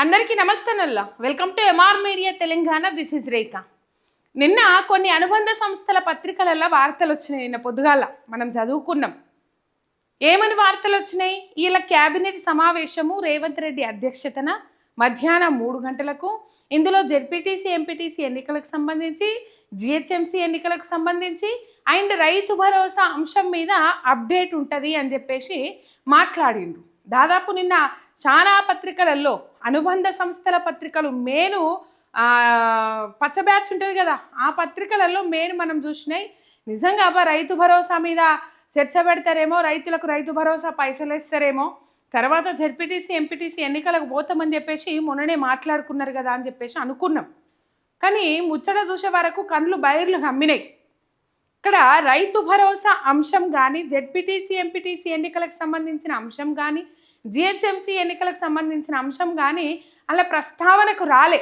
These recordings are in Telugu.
అందరికీ నమస్తేనల్లా welcome to MR media Telangana. This is Rekha. నిన్న కొన్ని అనుబంధ సంస్థల పత్రికలలో వార్తలు వచ్చినాయి. నిన్న పొద్దుగాల మనం చదువుకున్నాం. ఏమని వార్తలు వచ్చినాయి? ఇలా క్యాబినెట్ సమావేశము రేవంత్ రెడ్డి అధ్యక్షతన మధ్యాహ్నం 3 గంటలకు. ఇందులో జెడ్పీటీసీ ఎంపీటీసీ ఎన్నికలకు సంబంధించి, జిహెచ్ఎంసీ ఎన్నికలకు సంబంధించి అండ్ రైతు భరోసా అంశం మీద అప్డేట్ ఉంటుంది అని చెప్పేసి మాట్లాడిండు. దాదాపు నిన్న చాలా పత్రికలలో అనుబంధ సంస్థల పత్రికలు మేను పచ్చ బ్యాచ్ ఉంటుంది కదా, ఆ పత్రికలలో మేను మనం చూసినాయి. నిజంగా రైతు భరోసా మీద చర్చ పెడతారేమో, రైతులకు రైతు భరోసా పైసలు ఇస్తారేమో, తర్వాత జెడ్పీటీసీ ఎంపీటీసీ ఎన్నికలకు పోతామని చెప్పేసి మొన్ననే మాట్లాడుకున్నారు కదా అని చెప్పేసి అనుకున్నాం. కానీ ముచ్చట చూసే వరకు కళ్ళు బయర్లు కమ్మినాయి. ఇక్కడ రైతు భరోసా అంశం కానీ, జెడ్పీటీసీ ఎంపీటీసీ ఎన్నికలకు సంబంధించిన అంశం కానీ, జిహెచ్ఎంసీ ఎన్నికలకు సంబంధించిన అంశం కానీ అలా ప్రస్తావనకు రాలే.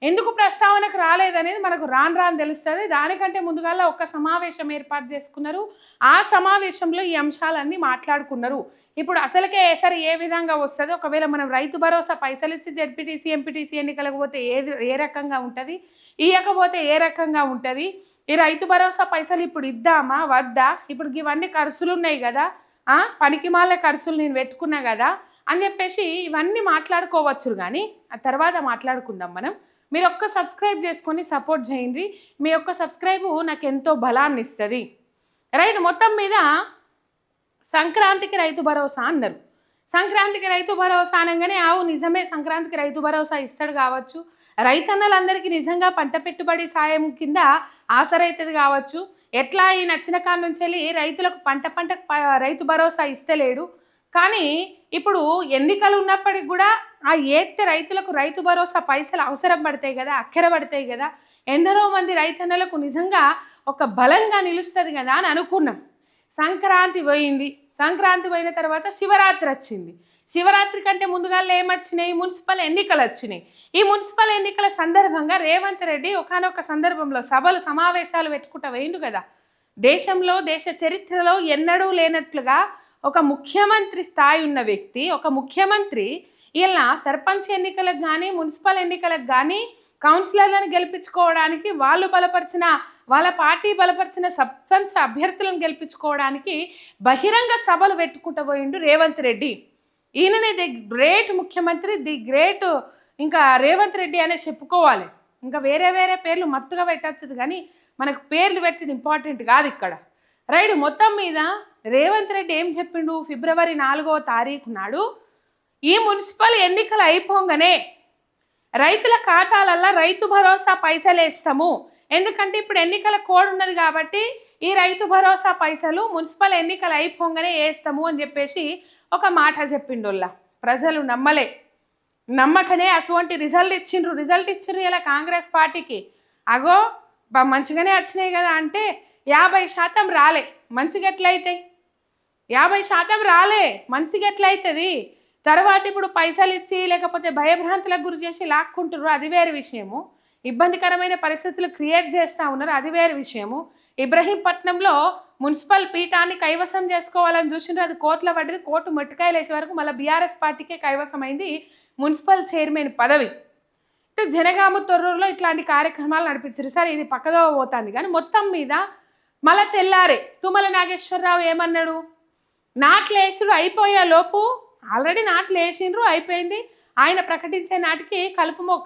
ఎందుకు ప్రస్తావనకు రాలేదనేది మనకు రాను తెలుస్తుంది. దానికంటే ముందుగా ఒక సమావేశం ఏర్పాటు చేసుకున్నారు. ఆ సమావేశంలో ఈ అంశాలన్నీ మాట్లాడుకున్నారు. ఇప్పుడు అసలుకే సరే ఏ విధంగా వస్తుంది, ఒకవేళ మనం రైతు భరోసా పైసలు ఇచ్చి జెడ్పీటీసీ ఎంపీటీసీ ఎన్నికలకు పోతే ఏ రకంగా ఉంటుంది, ఇవ్వకపోతే ఏ రకంగా ఉంటుంది, ఈ రైతు భరోసా పైసలు ఇప్పుడు ఇద్దామా వద్దా, ఇప్పుడు ఇవన్నీ ఖర్చులు ఉన్నాయి కదా, పనికి మాల ఖర్చులు నేను పెట్టుకున్నా కదా అని చెప్పేసి ఇవన్నీ మాట్లాడుకోవచ్చు. కానీ ఆ తర్వాత మాట్లాడుకుందాం మనం. మీరు ఒక్క సబ్స్క్రైబ్ చేసుకొని సపోర్ట్ చేయండి. మీ యొక్క సబ్స్క్రైబు నాకు ఎంతో బలాన్ని ఇస్తుంది. రైట్, మొత్తం మీద సంక్రాంతికి రైతు భరోసా అన్నారు. సంక్రాంతికి రైతు భరోసా అనగానే నిజమే, సంక్రాంతికి రైతు భరోసా ఇస్తాడు కావచ్చు, రైతన్నలందరికీ నిజంగా పంట పెట్టుబడి సాయం కింద ఆసరైతుంది కావచ్చు. ఎట్లా ఈ నచ్చిన కాడ నుంచి వెళ్ళి రైతులకు పంట రైతు భరోసా ఇస్తలేడు. కానీ ఇప్పుడు ఎన్నికలు ఉన్నప్పటికి కూడా ఆ ఏత్తే రైతులకు రైతు భరోసా పైసలు అవసరం పడతాయి కదా, అక్కర పడతాయి కదా, ఎందరో మంది రైతన్నలకు నిజంగా ఒక బలంగా నిలుస్తుంది కదా అని అనుకున్నాం. సంక్రాంతి పోయింది. సంక్రాంతి పోయిన తర్వాత శివరాత్రి వచ్చింది. శివరాత్రి కంటే ముందుగా ఏమొచ్చినాయి? మున్సిపల్ ఎన్నికలు వచ్చినాయి. ఈ మున్సిపల్ ఎన్నికల సందర్భంగా రేవంత్ రెడ్డి ఒకానొక సందర్భంలో సభలు సమావేశాలు పెట్టుకుంటూ వేయండు కదా. దేశంలో దేశ చరిత్రలో ఎన్నడూ లేనట్లుగా ఒక ముఖ్యమంత్రి స్థాయి ఉన్న వ్యక్తి, ఒక ముఖ్యమంత్రి ఇలా సర్పంచ్ ఎన్నికలకు కానీ, మున్సిపల్ ఎన్నికలకు కానీ కౌన్సిలర్లను గెలిపించుకోవడానికి, వాళ్ళ పార్టీ బలపరిచిన సర్పంచ్ అభ్యర్థులను గెలిపించుకోవడానికి బహిరంగ సభలు పెట్టుకుంటూ పోయిండు రేవంత్ రెడ్డి. ఈయననే ది గ్రేట్ ముఖ్యమంత్రి, ది గ్రేట్ ఇంకా రేవంత్ రెడ్డి అనే చెప్పుకోవాలి. ఇంకా వేరే పేర్లు మత్తుగా పెట్టచ్చు, కానీ మనకు పేర్లు పెట్టిన ఇంపార్టెంట్ కాదు ఇక్కడ. రైట్, మొత్తం మీద రేవంత్ రెడ్డి ఏం చెప్పిండు? ఫిబ్రవరి 4వ తారీఖు నాడు ఈ మున్సిపల్ ఎన్నికలు అయిపోగానే రైతుల ఖాతాలల్లో రైతు భరోసా పైసలు వేస్తాము. ఎందుకంటే ఇప్పుడు ఎన్నికల కోడ్ ఉన్నది కాబట్టి ఈ రైతు భరోసా పైసలు మున్సిపల్ ఎన్నికలు అయిపోగానే వేస్తాము అని చెప్పేసి ఒక మాట చెప్పిండోళ్ళ. ప్రజలు నమ్మకనే అటువంటి రిజల్ట్ ఇచ్చిండ్రు. ఇలా కాంగ్రెస్ పార్టీకి అగో మంచిగానే వచ్చినాయి కదా అంటే 50% రాలే. మంచిగా ఎట్లయితాయి? 50% రాలే, మంచిగా ఎట్లయితుంది? తర్వాత ఇప్పుడు పైసలు ఇచ్చి లేకపోతే భయభ్రాంతులకు గురి చేసి లాక్కుంటున్నారు, అది వేరే విషయము. ఇబ్బందికరమైన పరిస్థితులు క్రియేట్ చేస్తూ ఉన్నారు, అది వేరే విషయము. ఇబ్రహీంపట్నంలో మున్సిపల్ పీఠాన్ని కైవసం చేసుకోవాలని చూసిండ్రు, అది కోర్టులో పడ్డది. కోర్టు మొట్టికాయలు వేసే వరకు మళ్ళీ బీఆర్ఎస్ పార్టీకే కైవసమైంది మున్సిపల్ చైర్మన్ పదవి. ఇటు జనగామ తొర్రూరులో ఇట్లాంటి కార్యక్రమాలు నడిపించారు. సరే, ఇది పక్కదో పోతుంది. కానీ మొత్తం మీద మళ్ళీ తెల్లారే తుమ్మల నాగేశ్వరరావు ఏమన్నాడు? నాట్లు వేసుడు అయిపోయే లోపు ఆల్రెడీ నాట్లు వేసిండ్రు, అయిపోయింది. ఆయన ప్రకటించే నాటికి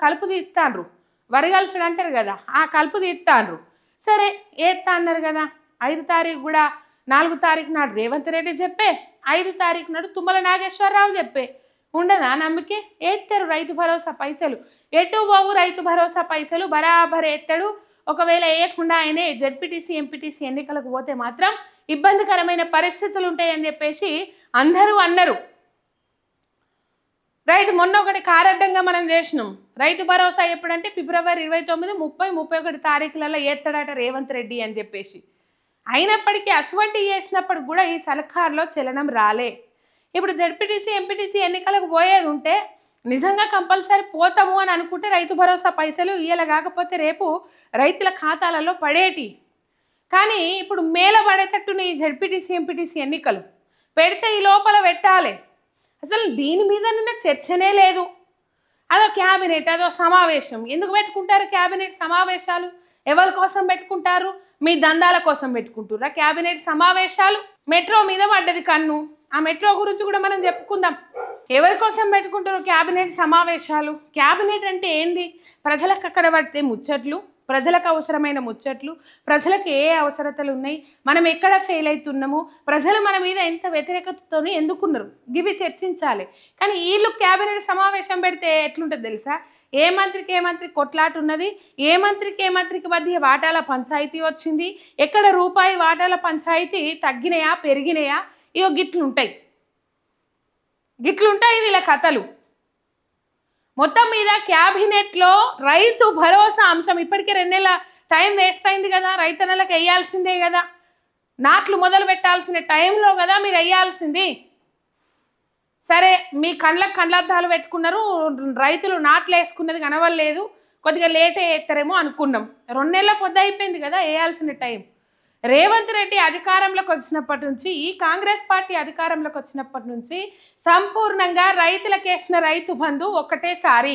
కలుపు తీస్తాండ్రు, వరిగలుసుడు అంటారు కదా, ఆ కలుపు తీస్తాండ్రు. సరే, ఏత్తా అన్నారు కదా. 5 తారీఖు కూడా 4 తారీఖు నాడు రేవంత్ రెడ్డి చెప్పే, 5 తారీఖు నాడు తుమ్మల నాగేశ్వరరావు చెప్పే. ఉండదా నమ్మకే? ఎత్తారు రైతు భరోసా పైసలు. ఎటు పోవు రైతు భరోసా పైసలు బరాబర్ ఎత్తాడు. ఒకవేళ వేయకుండా ఆయనే జెడ్పీటీసీ ఎంపీటీసీ ఎన్నికలకు పోతే మాత్రం ఇబ్బందికరమైన పరిస్థితులు ఉంటాయని చెప్పేసి అందరూ అన్నారు. రైట్, మొన్న ఒకటి కారడ్డంగా మనం చేసినాం. రైతు భరోసా ఎప్పుడంటే ఫిబ్రవరి 29, 30, 31 తారీఖులలో ఏత్తడాట రేవంత్ రెడ్డి అని చెప్పేసి. అయినప్పటికీ అటువంటి చేసినప్పుడు కూడా ఈ సర్కార్లో చలనం రాలే. ఇప్పుడు జెడ్పీటీసీ ఎంపీటీసీ ఎన్నికలకు పోయేది ఉంటే నిజంగా కంపల్సరీ పోతాము అని అనుకుంటే రైతు భరోసా పైసలు ఇయ్యాల, కాకపోతే రేపు రైతుల ఖాతాలలో పడేటి. కానీ ఇప్పుడు మేల పడేటట్టుని జెడ్పీటీసీ ఎంపీటీసీ ఎన్నికలు పెడితే ఈ లోపల పెట్టాలి. అసలు దీని మీద నిన్న చర్చనే లేదు. అదో క్యాబినెట్, అదో సమావేశం. ఎందుకు పెట్టుకుంటారు క్యాబినెట్ సమావేశాలు? ఎవరి కోసం పెట్టుకుంటారు? మీ దందాల కోసం పెట్టుకుంటారా క్యాబినెట్ సమావేశాలు? మెట్రో మీద పడ్డది కన్ను, ఆ మెట్రో గురించి కూడా మనం చెప్పుకుందాం. ఎవరి కోసం పెట్టుకుంటారు క్యాబినెట్ సమావేశాలు? క్యాబినెట్ అంటే ఏంది? ప్రజలకు అక్కడ పడితే ముచ్చట్లు, ప్రజలకు అవసరమైన ముచ్చట్లు, ప్రజలకు ఏ అవసరతలు ఉన్నాయి, మనం ఎక్కడ ఫెయిల్ అవుతున్నాము, ప్రజలు మన మీద ఎంత వ్యతిరేకతతో ఎందుకున్నారు, ఇవి చర్చించాలి. కానీ వీళ్ళు క్యాబినెట్ సమావేశం పెడితే ఎట్లుంటుంది తెలుసా? ఏ మంత్రికి కొట్లాట ఉన్నది, ఏ మంత్రికి మధ్య వాటాల పంచాయతీ వచ్చింది, ఎక్కడ రూపాయి వాటాల పంచాయతీ తగ్గినాయా పెరిగినాయా, ఇవో గిట్లుంటాయి వీళ్ళ కథలు. మొత్తం మీద క్యాబినెట్లో రైతు భరోసా అంశం ఇప్పటికే 2 నెలల టైం వేస్ట్ అయింది కదా. రైతన్నలకు వేయాల్సిందే కదా, నాట్లు మొదలు పెట్టాల్సిన టైంలో కదా మీరు వేయాల్సింది. సరే, మీ కళ్ళద్దాలు పెట్టుకున్నారు, రైతులు నాట్లు వేసుకున్నది కనవలేదు, కొద్దిగా లేటే వేస్తారేమో అనుకున్నాం. 2 నెలల పొద్దు అయిపోయింది కదా వేయాల్సిన టైం. రేవంత్ రెడ్డి అధికారంలోకి వచ్చినప్పటి నుంచి, ఈ కాంగ్రెస్ పార్టీ అధికారంలోకి వచ్చినప్పటి నుంచి సంపూర్ణంగా రైతులకేసిన రైతు బంధు ఒకటేసారి,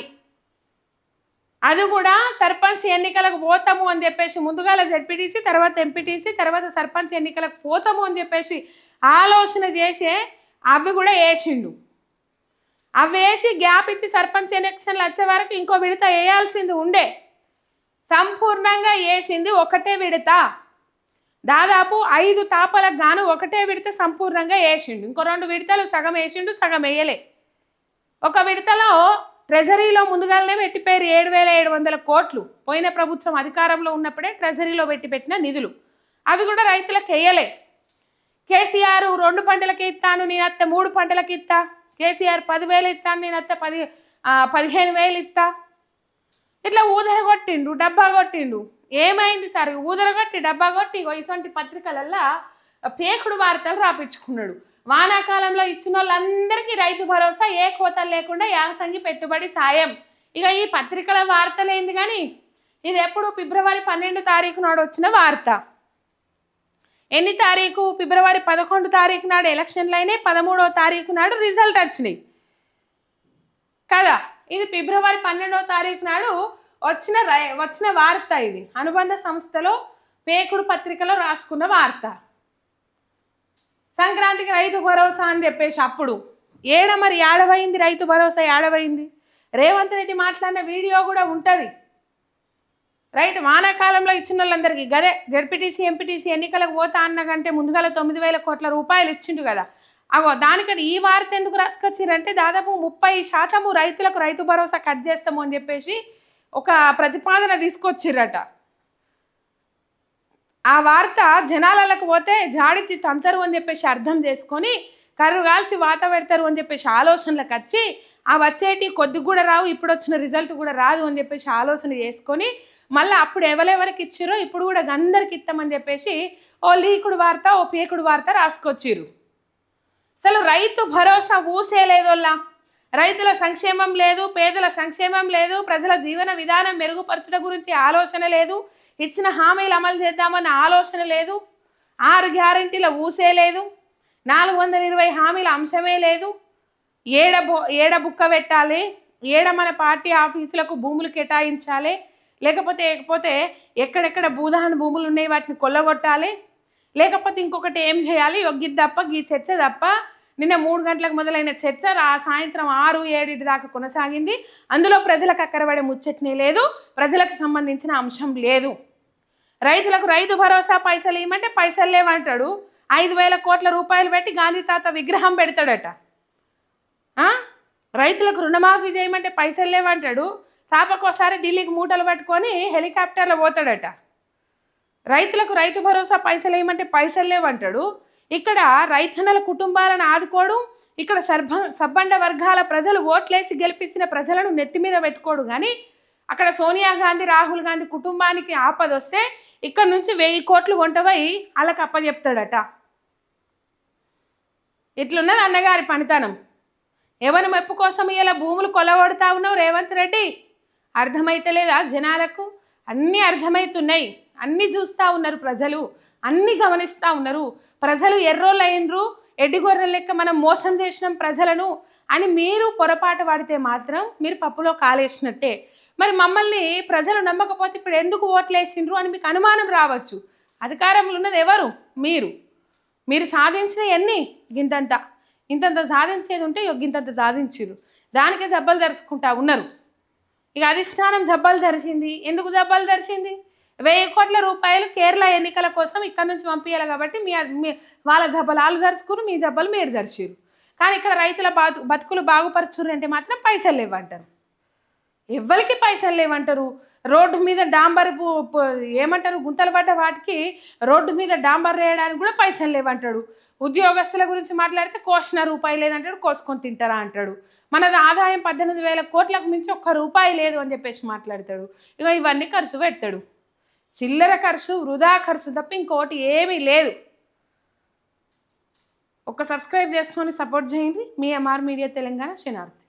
అది కూడా సర్పంచ్ ఎన్నికలకు పోతాము అని చెప్పేసి ముందుగాల జెడ్పీటీసీ, తర్వాత ఎంపీటీసీ, తర్వాత సర్పంచ్ ఎన్నికలకు పోతాము అని చెప్పేసి ఆలోచన చేసే అవి కూడా వేసిండు. అవి వేసి గ్యాప్ ఇచ్చి సర్పంచ్ ఎలక్షన్లు వచ్చే వరకు ఇంకో విడత వేయాల్సింది ఉండే. సంపూర్ణంగా వేసింది ఒకటే విడత, దాదాపు 5 తాపలకు గాను ఒకటే విడత సంపూర్ణంగా వేసిండు. ఇంకో 2 విడతలు సగం వేసిండు, సగం వేయలే. ఒక విడతలో ట్రెజరీలో ముందుగానే పెట్టిపోయారు 7,700 కోట్లు. పోయిన ప్రభుత్వం అధికారంలో ఉన్నప్పుడే ట్రెజరీలో పెట్టిన నిధులు, అవి కూడా రైతులకు వేయలే. కేసీఆర్ 2 పంటలకి ఇస్తాను, నేను అత్త 3 పంటలకి ఇస్తా, కేసీఆర్ 10,000 ఇస్తాను, నేను అత్త 15,000 ఇస్తా, ఇట్లా ఊదర కొట్టిండు, డబ్బా కొట్టిండు. ఏమైంది సార్? ఊదర కొట్టి డబ్బా కొట్టి ఇటువంటి పత్రికలల్లో పేకుడు వార్తలు రాపించుకున్నాడు. వానాకాలంలో ఇచ్చిన వాళ్ళందరికీ రైతు భరోసా, ఏ కోతలు లేకుండా యాసంగి పెట్టుబడి సాయం. ఇక ఈ పత్రికల వార్తలేంది కానీ ఇది ఎప్పుడు ఫిబ్రవరి 12 తారీఖు నాడు వచ్చిన వార్త. ఎన్ని తారీఖు? ఫిబ్రవరి 11 తారీఖు నాడు ఎలక్షన్లు అయినాయి, 13వ తారీఖు నాడు రిజల్ట్ వచ్చినాయి కదా. ఇది ఫిబ్రవరి 12వ తారీఖు నాడు వచ్చిన వార్త. ఇది అనుబంధ సంస్థలో పేకుడు పత్రికలో రాసుకున్న వార్త. సంక్రాంతికి రైతు భరోసా అని చెప్పేసి అప్పుడు మరి ఏడవైంది రైతు భరోసా? ఏడవైంది? రేవంత్ రెడ్డి మాట్లాడిన వీడియో కూడా ఉంటుంది. రైట్, వానాకాలంలో ఇచ్చిన వాళ్ళందరికీ గదే జెడ్పీటీసీ ఎంపీటీసీ ఎన్నికలకు పోతా అన్నకంటే ముందుగాల 9,000 కోట్ల రూపాయలు ఇచ్చిండు కదా. అగో దానికంటే ఈ వార్త ఎందుకు రాసుకొచ్చిరంటే దాదాపు 30% రైతులకు రైతు భరోసా కట్ చేస్తాము అని చెప్పేసి ఒక ప్రతిపాదన తీసుకొచ్చిర్రట. ఆ వార్త జనాలకు పోతే జాడిచి తంతరు అని చెప్పేసి అర్థం చేసుకొని కర్రు కాల్చి వాత పెడతారు అని చెప్పేసి ఆలోచనలకు వచ్చి, ఆ వచ్చేటి కొద్ది కూడా రావు, ఇప్పుడు వచ్చిన రిజల్ట్ కూడా రాదు అని చెప్పేసి ఆలోచన చేసుకొని మళ్ళీ అప్పుడు ఎవరెవరికి ఇచ్చిరో ఇప్పుడు కూడా అందరికి ఇస్తామని చెప్పేసి ఓ లీకుడు వార్త, ఓ పేకుడు వార్త రాసుకొచ్చిర్రు. అసలు రైతు భరోసా ఊసేలేదోల్లా, రైతుల సంక్షేమం లేదు, పేదల సంక్షేమం లేదు, ప్రజల జీవన విధానం మెరుగుపరచడం గురించి ఆలోచన లేదు, ఇచ్చిన హామీలు అమలు చేద్దామన్న ఆలోచన లేదు, 6 గ్యారెంటీల ఊసే లేదు, 420 హామీల అంశమే లేదు. ఏడ బుక్క పెట్టాలి, ఏడ మన పార్టీ ఆఫీసులకు భూములు కేటాయించాలి, లేకపోతే ఎక్కడెక్కడ భూదాన భూములు ఉన్నాయి వాటిని కొల్లగొట్టాలి, లేకపోతే ఇంకొకటి ఏం చేయాలి, ఒగ్గిది తప్ప ఈ చర్చ తప్ప. నిన్న 3 గంటలకు మొదలైన చర్చ సాయంత్రం 6, 7 దాకా కొనసాగింది. అందులో ప్రజలకు అక్కరబడే ముచ్చట్నే లేదు, ప్రజలకు సంబంధించిన అంశం లేదు. రైతులకు రైతు భరోసా పైసలు ఇవ్వమంటే పైసలు లేవంటాడు. 5,000 కోట్ల రూపాయలు పెట్టి గాంధీ తాత విగ్రహం పెడతాడట. రైతులకు రుణమాఫీ చేయమంటే పైసలు లేవంటాడు. తాపకోసారి ఢిల్లీకి మూటలు పట్టుకొని హెలికాప్టర్లో పోతాడట. రైతులకు రైతు భరోసా పైసలు వేయమంటే పైసలు లేవంటాడు. ఇక్కడ రైతన్నల కుటుంబాలను ఆదుకోడు, ఇక్కడ సబ్బండ వర్గాల ప్రజలు ఓట్లేసి గెలిపించిన ప్రజలను నెత్తి మీద పెట్టుకోడు. కానీ అక్కడ సోనియా గాంధీ, రాహుల్ గాంధీ కుటుంబానికి ఆపద వస్తే ఇక్కడ నుంచి 1000 కోట్లు కొంటవై వాళ్ళకి అప్పచెప్తాడట. ఇట్లున్నది అన్నగారి పనితనం. ఎవరి మెప్పు కోసం ఇలా భూములు కొలగొడతా ఉన్నావు రేవంత్ రెడ్డి? అర్థమైతలేదా జనాలకు? అన్నీ అర్థమవుతున్నాయి, అన్నీ చూస్తూ ఉన్నారు ప్రజలు, అన్నీ గమనిస్తూ ఉన్నారు. ప్రజలు ఎర్రోళ్ళు అయినరు, ఎడ్డిగొర్రెల లెక్క మనం మోసం చేసినాం ప్రజలను అని మీరు పొరపాటు పడితే మాత్రం మీరు పప్పులో కాలేసినట్టే. మరి మమ్మల్ని ప్రజలు నమ్మకపోతే ఇప్పుడు ఎందుకు ఓట్లేసిండ్రు అని మీకు అనుమానం రావచ్చు. అధికారంలో ఉన్నది ఎవరు? మీరు సాధించిన ఎన్ని ఇంతంత సాధించేది ఉంటే ఇంతంత సాధించారు. దానికే జబ్బలు ధరుచుకుంటా ఉన్నారు. ఇక అధిష్టానం జబ్బలు ధరిచింది. ఎందుకు జబ్బలు ధరిచింది? 1000 కోట్ల రూపాయలు కేరళ ఎన్నికల కోసం ఇక్కడ నుంచి పంపించాలి కాబట్టి వాళ్ళ జబ్బలు వాళ్ళు జరుచుకురు, మీ జబ్బలు మీరు జరిచిరు. కానీ ఇక్కడ రైతుల బతుకులు బాగుపరచురు అంటే మాత్రం పైసలు లేవంటారు. ఎవ్వరికి పైసలు లేవంటారు. రోడ్డు మీద డాంబర్ ఏమంటారు గుంతలు పడ్డ వాటికి రోడ్డు మీద డాంబర్ వేయడానికి కూడా పైసలు లేవంటాడు. ఉద్యోగస్తుల గురించి మాట్లాడితే కోసిన రూపాయి లేదంటాడు, కోసుకొని తింటారా అంటాడు. మనది ఆదాయం 18,000 కోట్లకు మించి ₹1 లేదు అని చెప్పేసి మాట్లాడతాడు. ఇక ఇవన్నీ ఖర్చు పెడతాడు. చిల్లర ఖర్చు, వృధా ఖర్చు తప్ప ఇంకోటి ఏమీ లేదు. సబ్స్క్రైబ్ చేసుకొని సపోర్ట్ చేయండి. మీ ఎంఆర్ మీడియా తెలంగాణ శనార్థి.